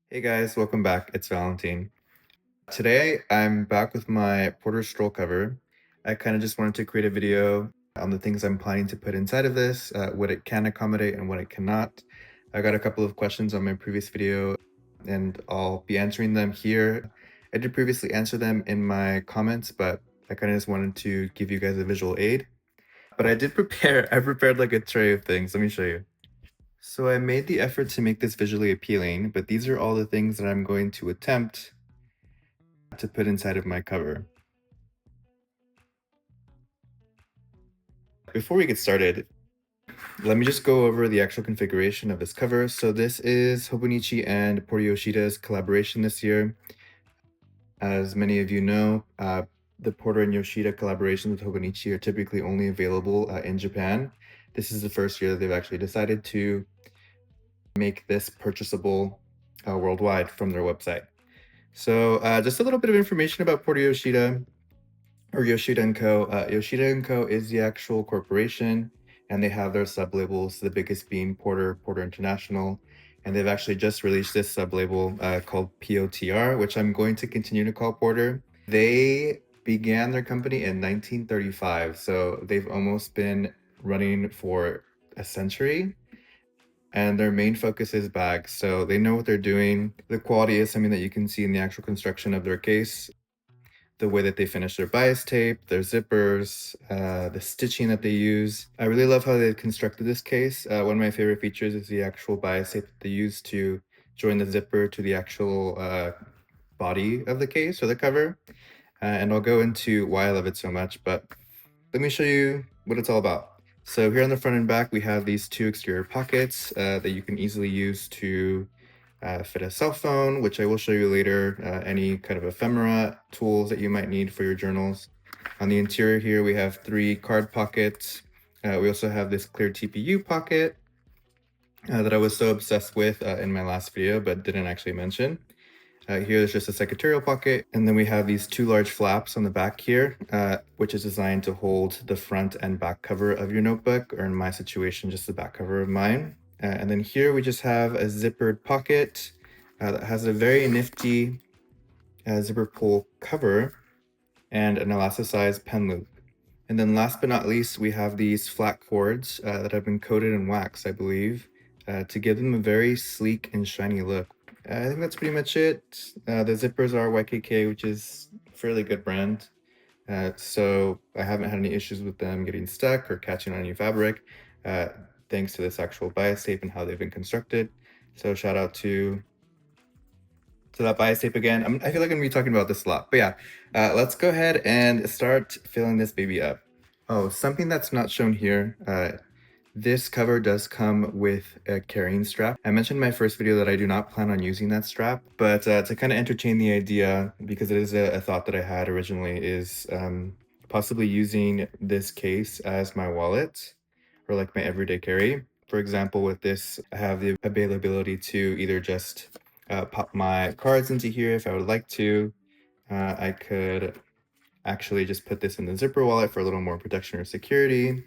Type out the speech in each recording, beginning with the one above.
Hey guys, welcome back. It's Valentine. Today I'm back with my Porter Stroll cover. I kind of just wanted to create a video on the things I'm planning to put inside of this, what it can accommodate and what it cannot. I got a couple of questions on my previous video and I'll be answering them here. I did previously answer them in my comments, but I kind of just wanted to give you guys a visual aid. But I did prepare, I prepared like a tray of things. Let me show you. So I made the effort to make this visually appealing, but these are all the things that I'm going to attempt to put inside of my cover. Before we get started, let me just go over the actual configuration of this cover. So this is Hobonichi and Porter Yoshida's collaboration this year. As many of you know, the Porter and Yoshida collaborations with Hobonichi are typically only available in Japan. This is the first year that they've actually decided to make this purchasable worldwide from their website. So just a little bit of information about Porter Yoshida or Yoshida & Co. Yoshida & Co. is the actual corporation, and they have their sub-labels, the biggest being Porter, Porter International, and they've actually just released this sub-label called POTR, which I'm going to continue to call Porter. They began their company in 1935, so they've almost been running for a century. And their main focus is bags, so they know what they're doing. The quality is something that you can see in the actual construction of their case. The way that they finish their bias tape, their zippers, the stitching that they use. I really love how they constructed this case. One of my favorite features is the actual bias tape that they use to join the zipper to the actual body of the case or the cover. And I'll go into why I love it so much, but let me show you what it's all about. So here on the front and back, we have these two exterior pockets that you can easily use to fit a cell phone, which I will show you later, any kind of ephemera tools that you might need for your journals. On the interior here, we have three card pockets. We also have this clear TPU pocket that I was so obsessed with in my last video, but didn't actually mention. Here there's just a secretarial pocket, and then we have these two large flaps on the back here, which is designed to hold the front and back cover of your notebook, or in my situation, just the back cover of mine. And then here we just have a zippered pocket that has a very nifty zipper pull cover and an elasticized pen loop. And then last but not least, we have these flat cords that have been coated in wax, I believe, to give them a very sleek and shiny look. I think that's pretty much it. The zippers are YKK, which is a fairly good brand. So I haven't had any issues with them getting stuck or catching on any fabric, thanks to this actual bias tape and how they've been constructed. So shout out to that bias tape again. I feel like I'm gonna be talking about this a lot, but yeah, let's go ahead and start filling this baby up. Oh, something that's not shown here. This cover does come with a carrying strap. I mentioned in my first video that I do not plan on using that strap, but to kind of entertain the idea, because it is a thought that I had originally, is possibly using this case as my wallet or like my everyday carry. For example, with this, I have the availability to either just pop my cards into here if I would like to. I could actually just put this in the zipper wallet for a little more protection or security.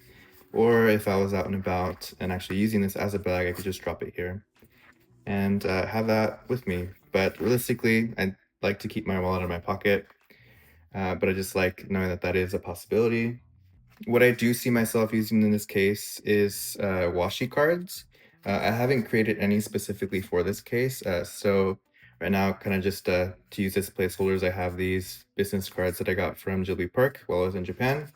Or if I was out and about and actually using this as a bag, I could just drop it here and have that with me. But realistically, I like to keep my wallet in my pocket, but I just like knowing that that is a possibility. What I do see myself using in this case is washi cards. I haven't created any specifically for this case, so right now, kind of just to use as placeholders, I have these business cards that I got from Ghibli Park while I was in Japan.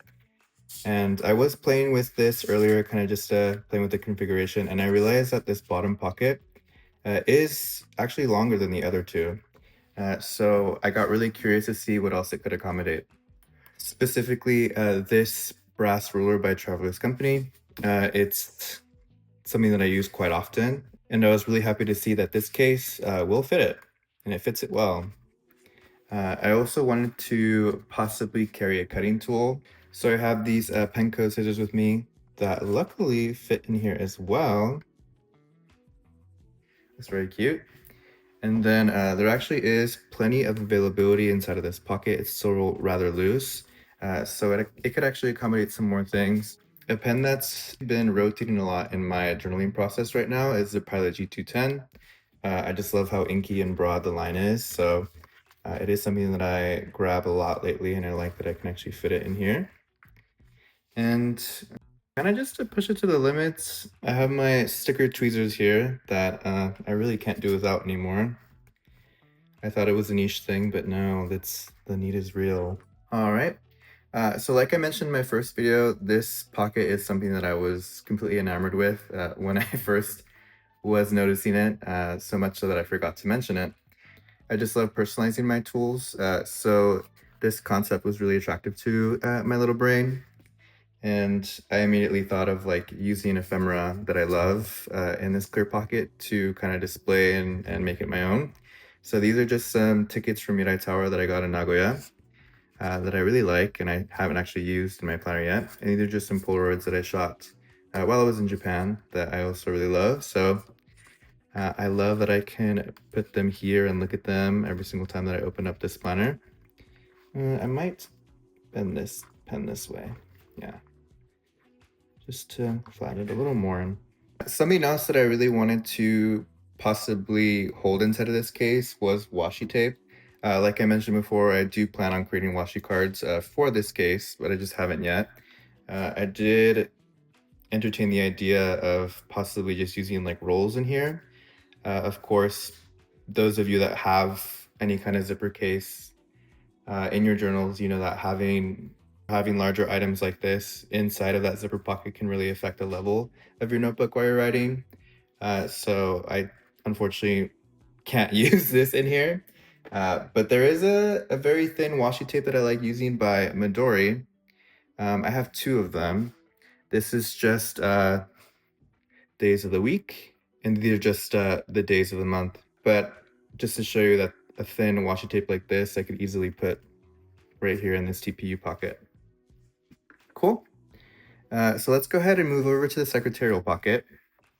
And I was playing with this earlier, kind of just playing with the configuration, and I realized that this bottom pocket is actually longer than the other two. So I got really curious to see what else it could accommodate. Specifically, this brass ruler by Traveler's Company. It's something that I use quite often, and I was really happy to see that this case will fit it, and it fits it well. I also wanted to possibly carry a cutting tool. So I have these Penco scissors with me that luckily fit in here as well. It's very cute. And then there actually is plenty of availability inside of this pocket. It's still rather loose. So it could actually accommodate some more things. A pen that's been rotating a lot in my journaling process right now is the Pilot G210. I just love how inky and broad the line is, so it is something that I grab a lot lately, and I like that I can actually fit it in here. And kind of just to push it to the limits, I have my sticker tweezers here that I really can't do without anymore. I thought it was a niche thing, but no, the need is real. All right. So like I mentioned in my first video, this pocket is something that I was completely enamored with when I first was noticing it, so much so that I forgot to mention it. I just love personalizing my tools, so this concept was really attractive to my little brain. And I immediately thought of like using ephemera that I love in this clear pocket to kind of display and make it my own. So these are just some tickets from Mirai Tower that I got in Nagoya that I really like and I haven't actually used in my planner yet. And these are just some Polaroids that I shot while I was in Japan that I also really love. So I love that I can put them here and look at them every single time that I open up this planner. I might bend this pen this way. Yeah. Just to flatten it a little more. Something else that I really wanted to possibly hold inside of this case was washi tape. Like I mentioned before, I do plan on creating washi cards for this case, but I just haven't yet. I did entertain the idea of possibly just using like rolls in here. Of course, those of you that have any kind of zipper case in your journals, you know that having larger items like this inside of that zipper pocket can really affect the level of your notebook while you're writing. So I unfortunately can't use this in here. But there is a very thin washi tape that I like using by Midori. I have two of them. This is just days of the week, and these are just the days of the month. But just to show you that a thin washi tape like this, I could easily put right here in this TPU pocket. Cool. So let's go ahead and move over to the secretarial pocket.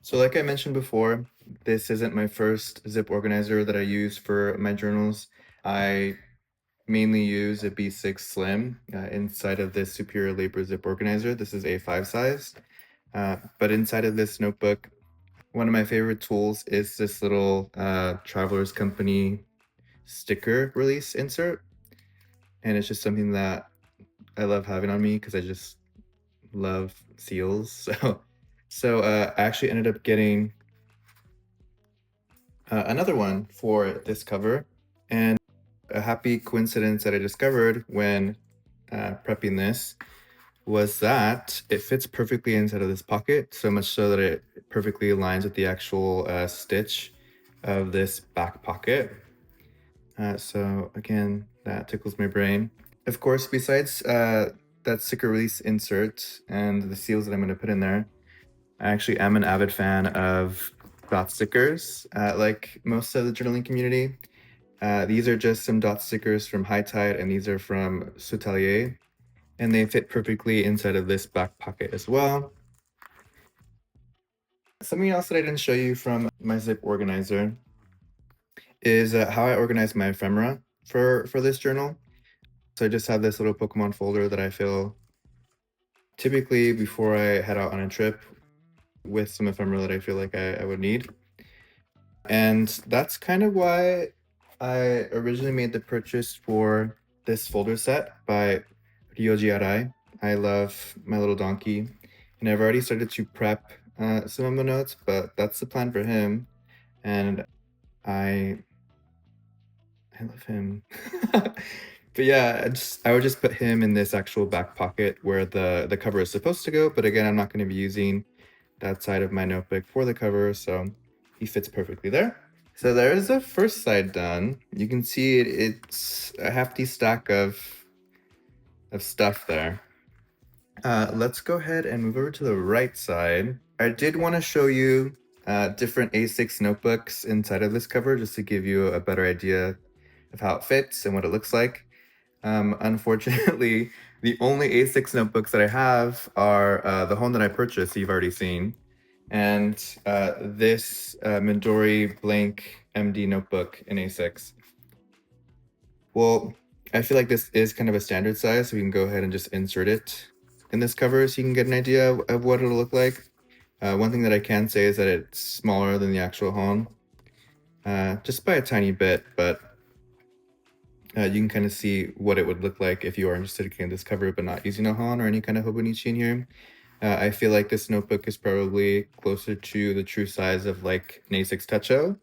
So like I mentioned before, this isn't my first zip organizer that I use for my journals. I mainly use a B6 Slim inside of this Superior Labor zip organizer. This is A5 size. But inside of this notebook, one of my favorite tools is this little Travelers Company sticker release insert. And it's just something that I love having on me because I just love seals. So I actually ended up getting another one for this cover, and a happy coincidence that I discovered when prepping this was that it fits perfectly inside of this pocket, so much so that it perfectly aligns with the actual stitch of this back pocket. So again, that tickles my brain. Of course, besides that sticker release insert and the seals that I'm going to put in there, I actually am an avid fan of dot stickers, like most of the journaling community. These are just some dot stickers from High Tide, and these are from Soutelier, and they fit perfectly inside of this back pocket as well. Something else that I didn't show you from my zip organizer is how I organize my ephemera for this journal. So I just have this little Pokemon folder that I fill typically before I head out on a trip with some ephemera that I feel like I would need. And that's kind of why I originally made the purchase for this folder set by Ryoji Arai. I love my little donkey, and I've already started to prep some of the notes, but that's the plan for him. And I love him. But yeah, I would just put him in this actual back pocket where the cover is supposed to go. But again, I'm not going to be using that side of my notebook for the cover, so he fits perfectly there. So there's the first side done. You can see it's a hefty stack of stuff there. Let's go ahead and move over to the right side. I did want to show you different A6 notebooks inside of this cover just to give you a better idea of how it fits and what it looks like. Unfortunately, the only A6 notebooks that I have are the one that I purchased, you've already seen, and this Midori blank MD notebook in A6. Well, I feel like this is kind of a standard size, so we can go ahead and just insert it in this cover so you can get an idea of what it'll look like. One thing that I can say is that it's smaller than the actual home. just by a tiny bit, but you can kind of see what it would look like if you are interested in getting this cover but not using a Han or any kind of Hobonichi in here. I feel like this notebook is probably closer to the true size of like an A6 Toucho.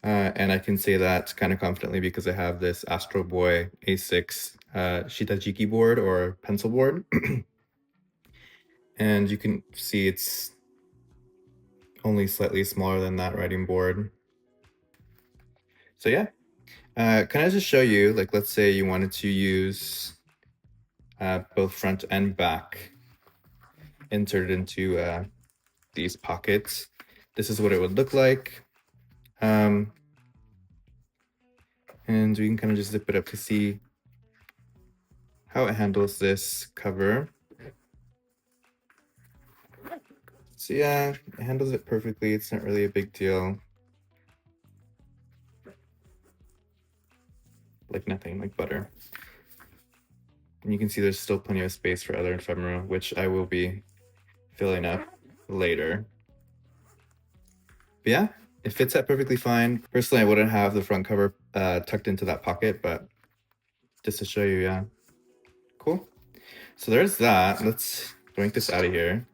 And I can say that kind of confidently because I have this Astro Boy A6 Shitajiki board or pencil board. And you can see it's only slightly smaller than that writing board. So yeah, can I just show you, like, let's say you wanted to use both front and back inserted into these pockets. This is what it would look like. And we can kind of just zip it up to see how it handles this cover. So yeah, it handles it perfectly. It's not really a big deal. Like nothing, like butter. And you can see there's still plenty of space for other ephemera, which I will be filling up later. But yeah, it fits that perfectly fine. Personally, I wouldn't have the front cover tucked into that pocket, but just to show you, yeah. Cool. So there's that. Let's drink this out of here.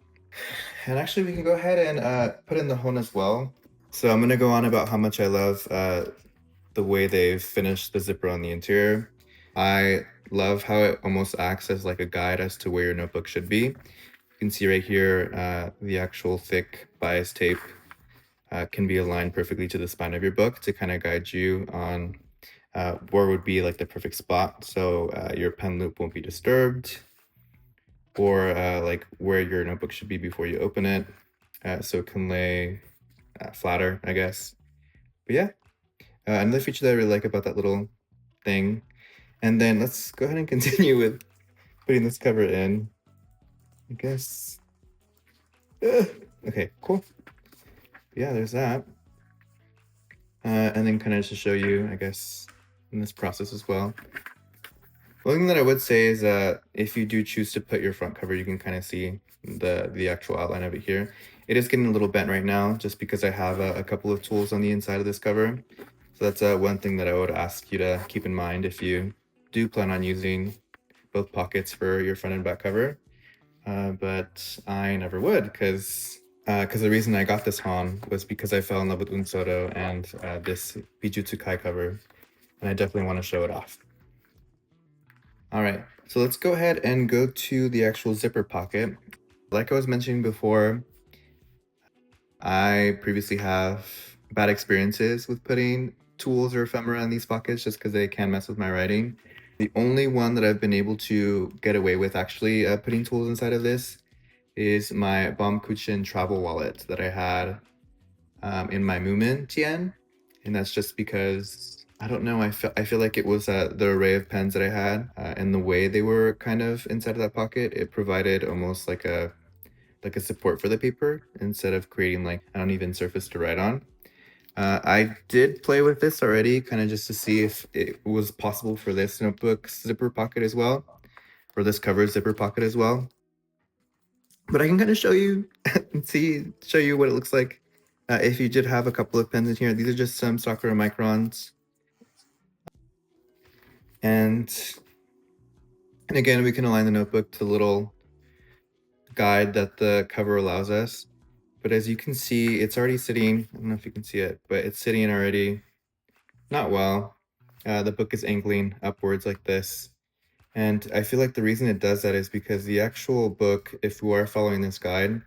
And actually, we can go ahead and put in the hone as well. So I'm going to go on about how much I love the way they've finished the zipper on the interior. I love how it almost acts as like a guide as to where your notebook should be. You can see right here, the actual thick bias tape can be aligned perfectly to the spine of your book to kind of guide you on where would be like the perfect spot. So your pen loop won't be disturbed, or like where your notebook should be before you open it. So it can lay flatter, I guess. But yeah, another feature that I really like about that little thing. And then let's go ahead and continue with putting this cover in, I guess. Okay, cool. Yeah, there's that. And then kind of to show you, I guess, in this process as well. One thing that I would say is if you do choose to put your front cover, you can kind of see the actual outline of it here. It is getting a little bent right now just because I have a couple of tools on the inside of this cover. So that's one thing that I would ask you to keep in mind if you do plan on using both pockets for your front and back cover. But I never would because the reason I got this Han was because I fell in love with Unsodo and this Bijutsu Kai cover, and I definitely want to show it off. All right, so let's go ahead and go to the actual zipper pocket. Like I was mentioning before, I previously have bad experiences with putting tools or ephemera in these pockets just because they can mess with my writing. The only one that I've been able to get away with actually putting tools inside of this is my Baumkuchen travel wallet that I had in my Moomin Tien. And that's just because, I don't know, I feel like it was the array of pens that I had and the way they were kind of inside of that pocket, it provided almost like a support for the paper instead of creating like an uneven surface to write on. I did play with this already, kind of just to see if it was possible for this notebook zipper pocket as well, or this cover zipper pocket as well. But I can kind of show you and show you what it looks like if you did have a couple of pens in here. These are just some Sakura microns. And again, we can align the notebook to the little guide that the cover allows us. But as you can see, it's already sitting, I don't know if you can see it, but it's sitting already not well. The book is angling upwards like this. And I feel like the reason it does that is because the actual book, if you are following this guide,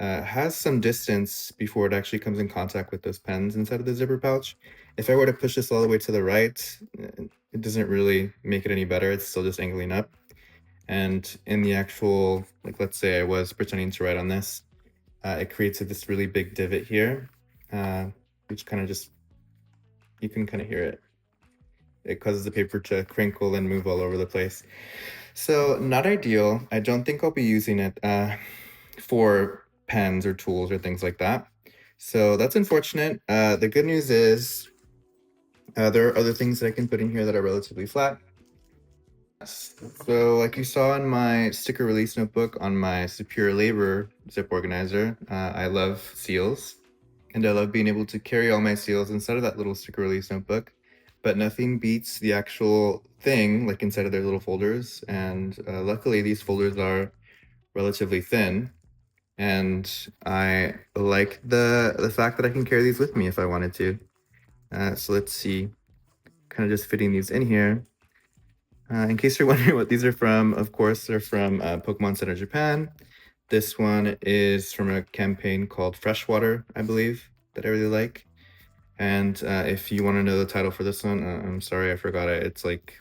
has some distance before it actually comes in contact with those pens inside of the zipper pouch. If I were to push this all the way to the right, it doesn't really make it any better. It's still just angling up. And in the actual, like, let's say I was pretending to write on this, it creates this really big divot here, which kind of just, you can kind of hear it. It causes the paper to crinkle and move all over the place. So not ideal. I don't think I'll be using it for pens or tools or things like that. So that's unfortunate. The good news is there are other things that I can put in here that are relatively flat. So like you saw in my sticker release notebook on my Superior Labor zip organizer, I love seals. and I love being able to carry all my seals inside of that little sticker release notebook, but nothing beats the actual thing like inside of their little folders. And luckily these folders are relatively thin, and I like the fact that I can carry these with me if I wanted to. So let's see, kind of just fitting these in here. In case you're wondering what these are from, of course, they're from Pokemon Center Japan. This one is from a campaign called Freshwater, I believe, that I really like. And if you want to know the title for this one, I'm sorry, I forgot it. It's like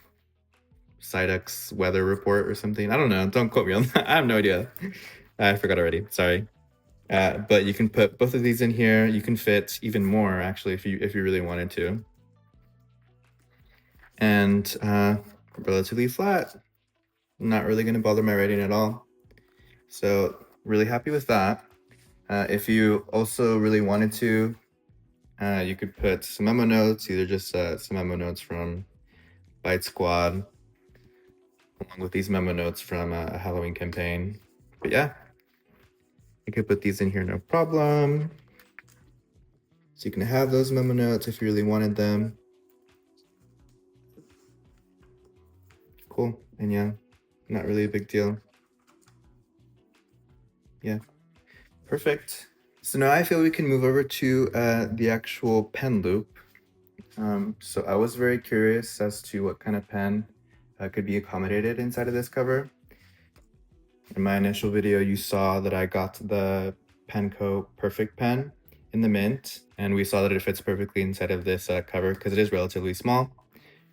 Psyduck's Weather Report or something. I don't know. Don't quote me on that. I have no idea. I forgot already. Sorry. But you can put both of these in here. You can fit even more, actually, if you really wanted to. And relatively flat. Not really going to bother my writing at all. So really happy with that. If you also really wanted to, you could put some memo notes, either just some memo notes from Byte Squad, along with these memo notes from a Halloween campaign. But yeah, you could put these in here, no problem. So you can have those memo notes if you really wanted them. Cool. And yeah, not really a big deal. Yeah, perfect. So now I feel we can move over to the actual pen loop. So I was very curious as to what kind of pen could be accommodated inside of this cover. In my initial video, you saw that I got the Penco Perfect pen in the mint, and we saw that it fits perfectly inside of this cover because it is relatively small.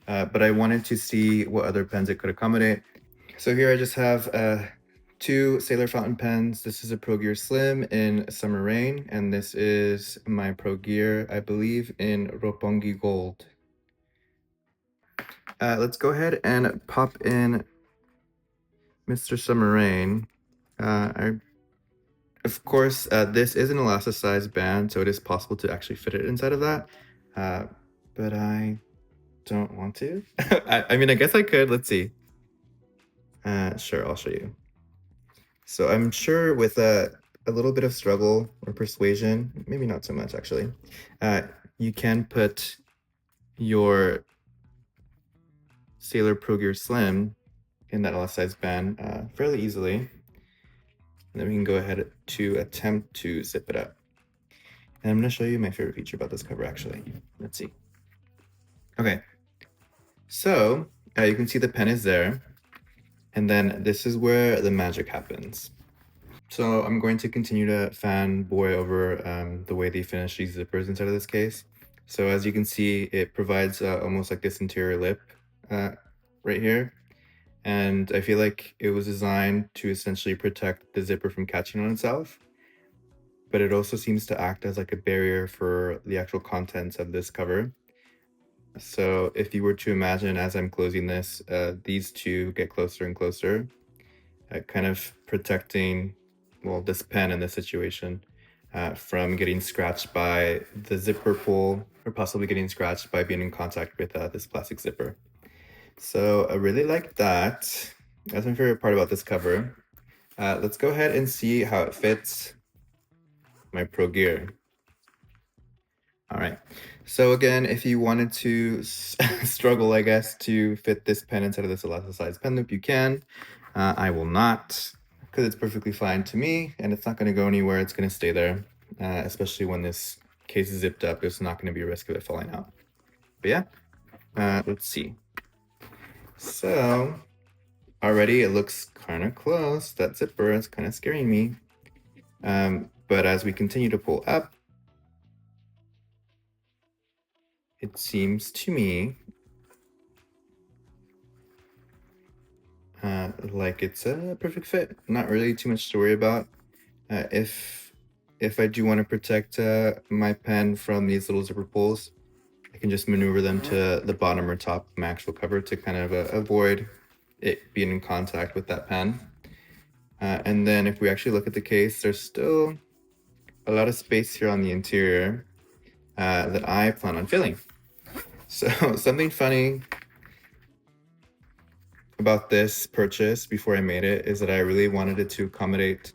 But I wanted to see what other pens it could accommodate. So here I just have two Sailor fountain pens. This is a Pro Gear Slim in Summer Rain, and this is my Pro Gear, I believe, in Roppongi Gold. Let's go ahead and pop in Mr. Summer Rain. Of course, this is an elasticized band, so it is possible to actually fit it inside of that, but I don't want to. I mean, I guess I could. Let's see. Sure, I'll show you. So I'm sure with a little bit of struggle or persuasion, maybe not so much actually, you can put your Sailor Pro Gear Slim in that elasticized band fairly easily. And then we can go ahead to attempt to zip it up. And I'm going to show you my favorite feature about this cover actually. Let's see. Okay, so you can see the pen is there. And then this is where the magic happens. So I'm going to continue to fanboy over the way they finish these zippers inside of this case. So as you can see, it provides almost like this interior lip right here. And I feel like it was designed to essentially protect the zipper from catching on itself. But it also seems to act as like a barrier for the actual contents of this cover. So if you were to imagine as I'm closing this, these two get closer and closer, kind of protecting, well, this pen in this situation from getting scratched by the zipper pull, or possibly getting scratched by being in contact with this plastic zipper. So I really like that. That's my favorite part about this cover. Let's go ahead and see how it fits my Pro Gear. All right, so again, if you wanted to struggle, I guess, to fit this pen inside of this elasticized pen loop, you can. I will not, because it's perfectly fine to me, and it's not going to go anywhere. It's going to stay there, especially when this case is zipped up. There's not going to be a risk of it falling out. But yeah, let's see. So already it looks kind of close. That zipper is kind of scaring me. But as we continue to pull up, it seems to me like it's a perfect fit. Not really too much to worry about. If I do want to protect my pen from these little zipper pulls, I can just maneuver them to the bottom or top of my actual cover to kind of avoid it being in contact with that pen. And then if we actually look at the case, there's still a lot of space here on the interior that I plan on filling. So something funny about this purchase before I made it is that I really wanted it to accommodate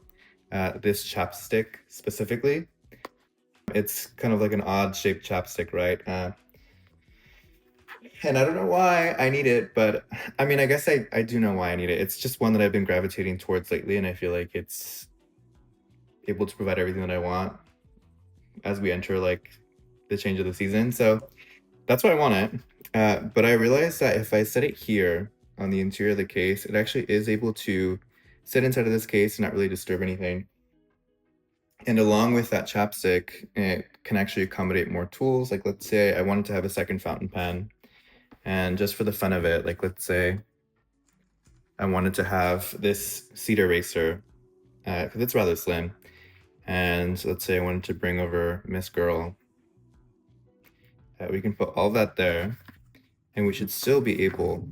this chapstick specifically. It's kind of like an odd shaped chapstick, right? And I don't know why I need it, but I mean, I guess I do know why I need it. It's just one that I've been gravitating towards lately, and I feel like it's able to provide everything that I want as we enter like the change of the season. So that's why I want it. But I realized that if I set it here on the interior of the case, it actually is able to sit inside of this case and not really disturb anything. And along with that chapstick, it can actually accommodate more tools. Like let's say I wanted to have a second fountain pen, and just for the fun of it, like let's say I wanted to have this seed eraser, because it's rather slim. And let's say I wanted to bring over Miss Girl. We can put all that there, and we should still be able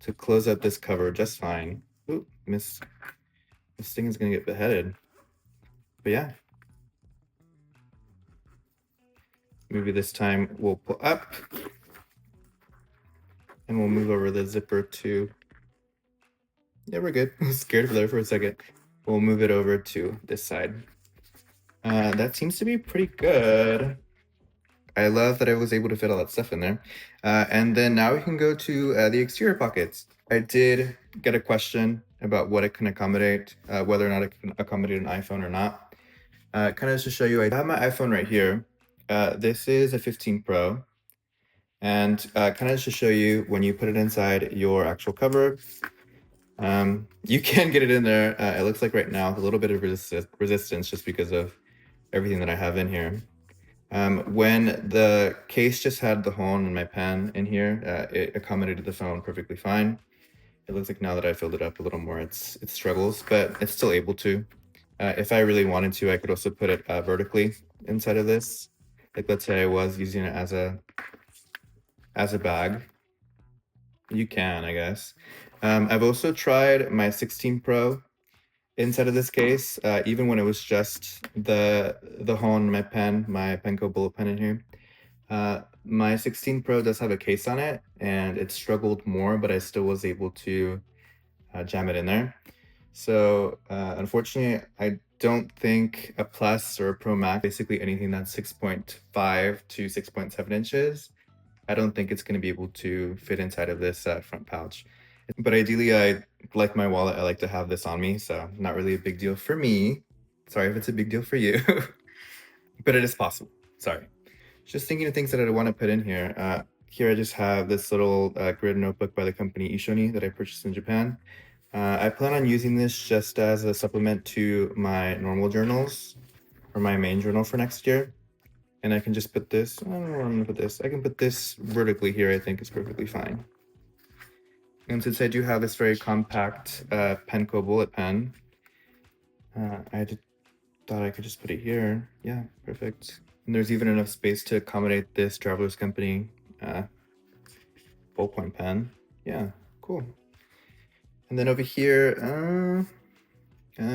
to close out this cover just fine. Ooh, this thing is gonna get beheaded. But yeah. Maybe this time we'll pull up, and we'll move over the zipper to, yeah, we're good. I was scared there for a second. We'll move it over to this side. That seems to be pretty good. I love that I was able to fit all that stuff in there. And then now we can go to the exterior pockets. I did get a question about what it can accommodate, whether or not it can accommodate an iPhone or not. Kind of to show you, I have my iPhone right here. This is a 15 Pro. And kind of to show you, when you put it inside your actual cover, you can get it in there. It looks like right now a little bit of resistance just because of everything that I have in here. When the case just had the hole in my pen in here, it accommodated the phone perfectly fine. It looks like now that I filled it up a little more, it struggles, but it's still able to. If I really wanted to, I could also put it vertically inside of this. Like let's say I was using it as a bag. You can, I guess. I've also tried my 16 Pro inside of this case, even when it was just the hole in my Penco bullet pen in here. My 16 Pro does have a case on it, and it struggled more, but I still was able to jam it in there. So unfortunately, I don't think a Plus or a Pro Max, basically anything that's 6.5 to 6.7 inches, I don't think it's going to be able to fit inside of this front pouch. But ideally, I like my wallet, I like to have this on me, so not really a big deal for me. Sorry if it's a big deal for you, but it is possible. Sorry. Just thinking of things that I want to put in here. Here I just have this little grid notebook by the company Ishoni that I purchased in Japan. I plan on using this just as a supplement to my normal journals, or my main journal for next year. And I can just put this, I don't know where I'm gonna put this. I can put this vertically here, I think is perfectly fine. And since I do have this very compact Penco bullet pen, thought I could just put it here. Yeah, perfect. And there's even enough space to accommodate this Traveler's Company ballpoint pen. Yeah, cool. And then over here,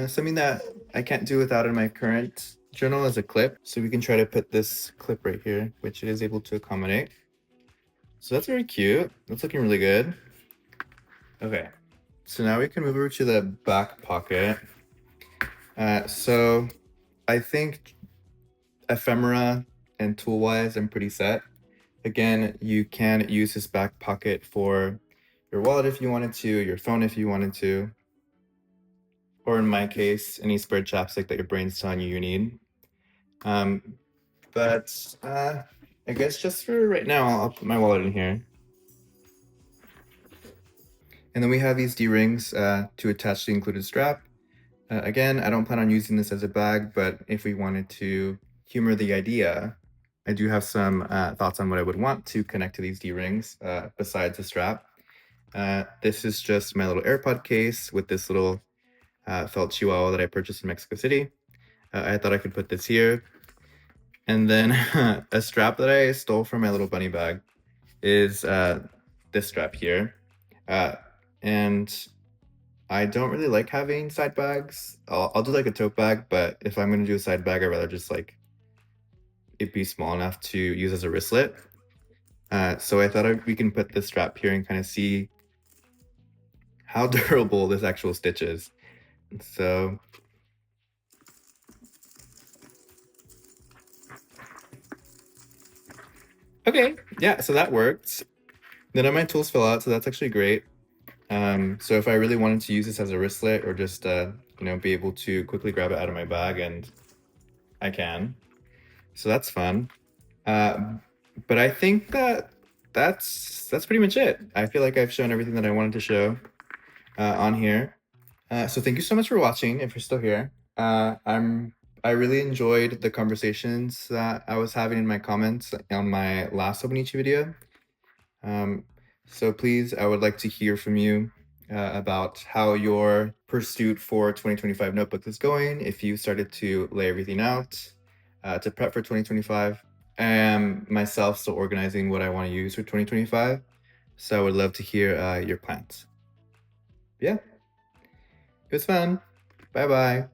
something that I can't do without in my current journal is a clip. So we can try to put this clip right here, which it is able to accommodate. So that's very cute. That's looking really good. Okay, so now we can move over to the back pocket. So I think ephemera and tool-wise, I'm pretty set. Again, you can use this back pocket for your wallet if you wanted to, your phone if you wanted to, or in my case, any spare chapstick that your brain's telling you need. But I guess just for right now, I'll put my wallet in here. And then we have these D-rings to attach the included strap. Again, I don't plan on using this as a bag, but if we wanted to humor the idea, I do have some thoughts on what I would want to connect to these D-rings besides the strap. This is just my little AirPod case with this little felt chihuahua that I purchased in Mexico City. I thought I could put this here. And then a strap that I stole from my little bunny bag is this strap here. And I don't really like having side bags. I'll do like a tote bag, but if I'm gonna do a side bag, I'd rather just like it be small enough to use as a wristlet. So I thought we can put this strap here and kind of see how durable this actual stitch is. So Okay, yeah, so that worked. None of my tools fell out, so that's actually great. So if I really wanted to use this as a wristlet or just, be able to quickly grab it out of my bag, and I can. So that's fun. Uh, but I think that's pretty much it. I feel like I've shown everything that I wanted to show on here. So thank you so much for watching. If you're still here, I really enjoyed the conversations that I was having in my comments on my last Hobonichi video. Um, so please, I would like to hear from you about how your pursuit for 2025 notebook is going. If you started to lay everything out to prep for 2025. I am myself still organizing what I want to use for 2025. So I would love to hear your plans. Yeah, it was fun. Bye bye.